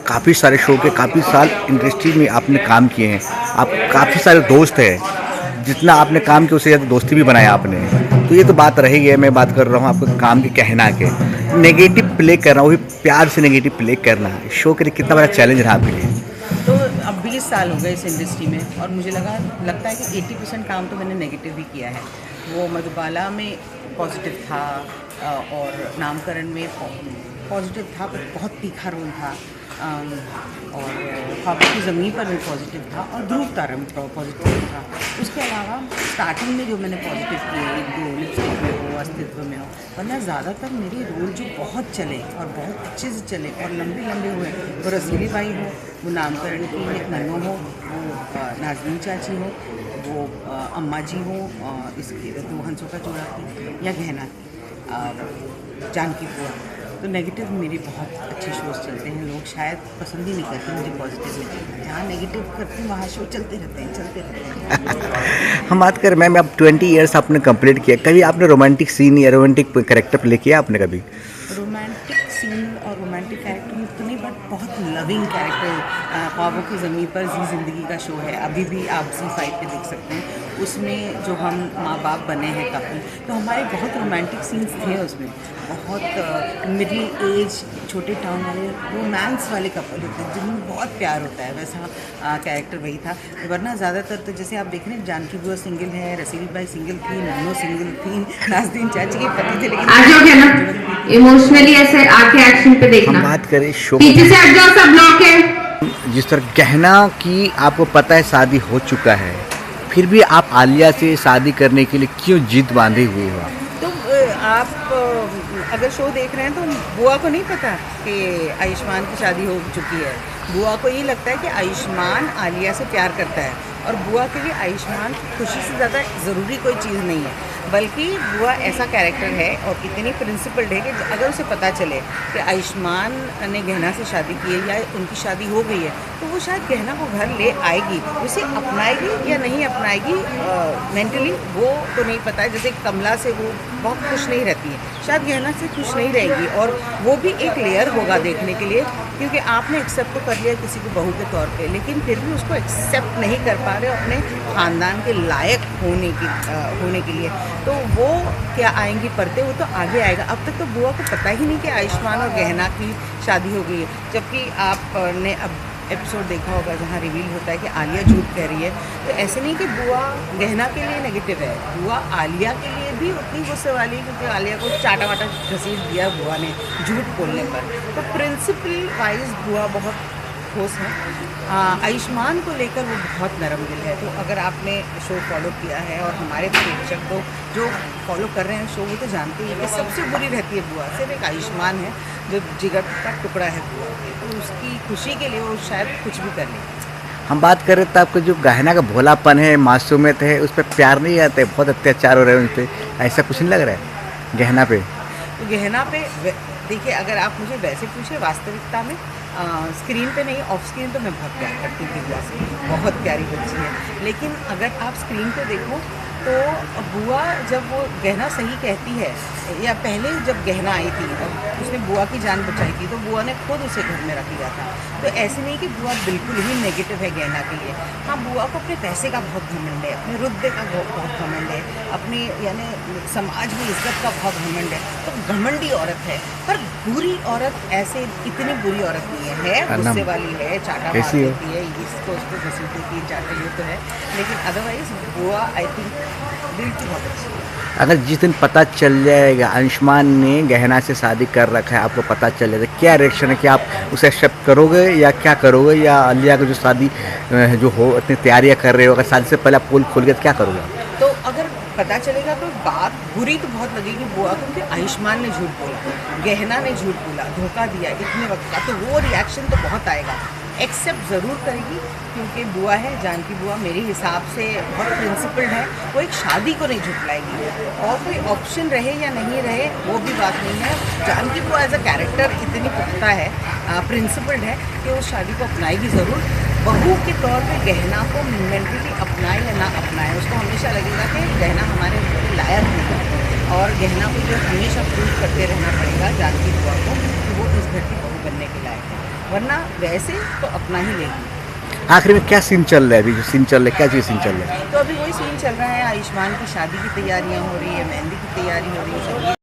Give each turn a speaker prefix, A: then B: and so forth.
A: काफ़ी सारे शो के काफ़ी साल इंडस्ट्री में आपने काम किए हैं, आप काफ़ी सारे दोस्त हैं, जितना आपने काम किया उससे ज़्यादा दोस्ती भी बनाया आपने। तो ये तो बात रही है, मैं बात कर रहा हूँ आपके काम के कहना के। नेगेटिव प्ले करना, वो भी प्यार से नेगेटिव प्ले करना, शो के लिए कितना बड़ा चैलेंज रहा आपके लिए?
B: तो अब 20 साल हो गए इस इंडस्ट्री में और मुझे लगता है कि 80% काम तो मैंने नेगेटिव ही किया है। वो मधुबाला में पॉजिटिव था और नामकरण में पॉजिटिव था, पर बहुत तीखा रोल था। और ख्वाबों की ज़मीन पर भी पॉजिटिव था और ध्रुव तारा में पॉजिटिव था। उसके अलावा स्टार्टिंग में जो मैंने पॉजिटिव किए, एक दो लिपस्टिक में हो, अस्तित्व में हो, वरना ज़्यादातर मेरे रोल जो बहुत चले और बहुत अच्छे से चले और लंबे लंबे हुए, वो रसीली बाई हो, वो नामकरण की नन्नो हो, वो नाज़नीन चाची हो, वो अम्मा जी हो, इसकी दो हंसों का जोड़ा की, या गहना की, जानकी बुआ। तो नेगेटिव मेरे बहुत अच्छे शोज़ चलते हैं। लोग शायद पसंद ही नहीं करते मुझे पॉजिटिव में। जहाँ नेगेटिव करती हूँ वहाँ शो चलते रहते हैं।
A: हम बात करें मैम, अब 20 ईयर्स आपने कंप्लीट किया, कभी आपने रोमांटिक सीन या रोमांटिक कैरेक्टर प्ले किया आपने कभी?
B: रोमांटिक सीन और रोमांटिक कैरेक्टर में तो नहीं, बट बहुत लविंग कैरेक्टर। ख्वाबों की ज़मीन पर जी ज़िंदगी का शो है, अभी भी आप Z5 पे देख सकते हैं। उसमें जो हम माँ बाप बने हैं कपल, तो हमारे बहुत रोमांटिक सीन्स थे उसमें। बहुत मिडिल एज छोटे टाउन वाले रोमांस वाले कपल होते हैं जिनमें बहुत प्यार होता है, वैसा कैरेक्टर वही था। वरना ज़्यादातर तो जैसे आप देख रहे हैं, जानकी बुआ सिंगल है, रसीली बाई सिंगल थी, नन्नो सिंगल थी, नाज़नीन चाची के पति थे, लेकिन
C: आ जाओगे ना इमोशनली ऐसे आके एक्शन पे देखना।
A: हम बात करें शो
C: पीछे से हट जाओ, सब ब्लॉक है।
A: जिस तरह गहना की आपको पता है शादी हो चुका है, फिर भी आप आलिया से शादी करने के लिए क्यों जिद बांधे हुए हो आप?
B: तो आप अगर शो देख रहे हैं तो बुआ को नहीं पता कि आयुष्मान की शादी हो चुकी है। बुआ को ये लगता है कि आयुष्मान आलिया से प्यार करता है, और बुआ के लिए आयुष्मान खुशी से ज़्यादा ज़रूरी कोई चीज़ नहीं है। बल्कि बुआ ऐसा कैरेक्टर है और इतनी प्रिंसिपल्ड है कि अगर उसे पता चले कि आयुष्मान ने गहना से शादी की है या उनकी शादी हो गई है, तो वो शायद गहना को घर ले आएगी। उसे अपनाएगी या नहीं अपनाएगी मेंटली वो तो नहीं पता है। जैसे कमला से वो बहुत खुश नहीं रहती है, शायद गहना से खुश नहीं रहेगी, और वो भी एक लेयर होगा देखने के लिए, क्योंकि आपने एक्सेप्ट तो कर लिया किसी को बहू के तौर पे, लेकिन फिर भी उसको एक्सेप्ट नहीं कर पा रहे अपने ख़ानदान के लायक होने के लिए। तो वो क्या आएंगी पढ़ते, वो तो आगे आएगा। अब तक तो बुआ को पता ही नहीं कि आयुष्मान और गहना की शादी हो गई है, जबकि आपने अब एपिसोड देखा होगा जहाँ रिवील होता है कि आलिया झूठ कह रही है। तो ऐसे नहीं कि बुआ गहना के लिए नेगेटिव है, बुआ आलिया के लिए भी उतनी गुस्से वाली है, क्योंकि आलिया को चाटा वाटा घसीट दिया बुआ ने झूठ बोलने पर। तो प्रिंसिपल वाइज बुआ बहुत ठोस है। आयुष्मान को लेकर वो बहुत नरम दिल है। तो अगर आपने शो फॉलो किया है, और हमारे प्रेक्षक तो जो फॉलो कर रहे हैं शो, वो तो जानते ही हैं कि सबसे बुरी रहती है बुआ। सिर्फ एक आयुष्मान है जो जिगर का टुकड़ा है बुआ के, तो उसकी खुशी के लिए वो शायद कुछ भी कर ले।
A: हम बात करें तो आपका जो गहना का भोलापन है, मासूमियत है, उस पर प्यार नहीं आता है, बहुत अत्याचार हो रहे हैं उन पर, ऐसा कुछ नहीं लग रहा है गहना पे?
B: तो गहना पे देखिए, अगर आप मुझे वैसे पूछे वास्तविकता में स्क्रीन पे नहीं, ऑफ स्क्रीन तो मैं बहुत प्यार करती थी बुआ से, बहुत प्यारी बच्ची है। लेकिन अगर आप स्क्रीन पे देखो तो बुआ जब वो गहना सही कहती है, या पहले जब गहना आई थी उसने बुआ की जान बचाई थी, तो बुआ ने खुद उसे घर में रख लिया था। तो ऐसे नहीं कि बुआ बिल्कुल ही नेगेटिव है गहना के लिए। हाँ, बुआ को अपने पैसे का बहुत घमंड है, अपने रुतबे का बहुत घमंड है, अपनी यानी समाज में इज्जत का बहुत घमंड है। तो घमंडी औरत है, पर बुरी औरत ऐसे इतनी बुरी औरत नहीं है, गुस्से वाली है, चाटा मार देती है, इसको उसको घसीट देती है, चाटा ये तो है। लेकिन अदरवाइज बुआ आई थिंक दिल की बहुत अच्छी है।
A: अगर जिस दिन पता चल जाएगा आयुष्मान ने गहना से शादी कर रखा है, आपको पता चल जाएगा, क्या रिएक्शन है? कि आप उसे एक्सेप्ट करोगे या क्या करोगे? या आलिया की जो शादी जो हो इतनी तैयारियां कर रहे हो, अगर शादी से पहले आप पोल खोल गया तो क्या करोगे?
B: तो अगर पता चलेगा तो बात बुरी तो बहुत लगेगी बुआ को, क्योंकि आयुष्मान ने झूठ बोला, गहना ने झूठ बोला, धोखा दिया इतने वक्त का, तो वो रिएक्शन तो बहुत आएगा। एक्सेप्ट ज़रूर करेगी, क्योंकि बुआ है, जानकी बुआ मेरे हिसाब से बहुत प्रिंसिपल्ड है। वो एक शादी को नहीं झुटलाएगी, और कोई ऑप्शन रहे या नहीं रहे वो भी बात नहीं है। जानकी बुआ एज अ कैरेक्टर इतनी पुख्ता है, प्रिंसिपल्ड है, कि वो शादी को अपनाएगी ज़रूर। बहू के तौर पे गहना को मेंटली अपनाए या ना अपनाए, उसको हमेशा लगेगा कि गहना हमारे लायक नहीं है, और गहना को जो हमेशा प्रूव करते रहना पड़ेगा जानकी बुआ को कि वो इस घर की बहू बनने के लायक है। वरना वैसे तो अपना ही लेगी।
A: आखिर में क्या सीन चल रहा है अभी, जो सीन चल रहा है, क्या चीज़ सीन चल रहा है?
B: तो अभी वही सीन चल रहा है, आयुष्मान की शादी की तैयारियां हो रही है, मेहंदी की तैयारी हो रही है, सब ये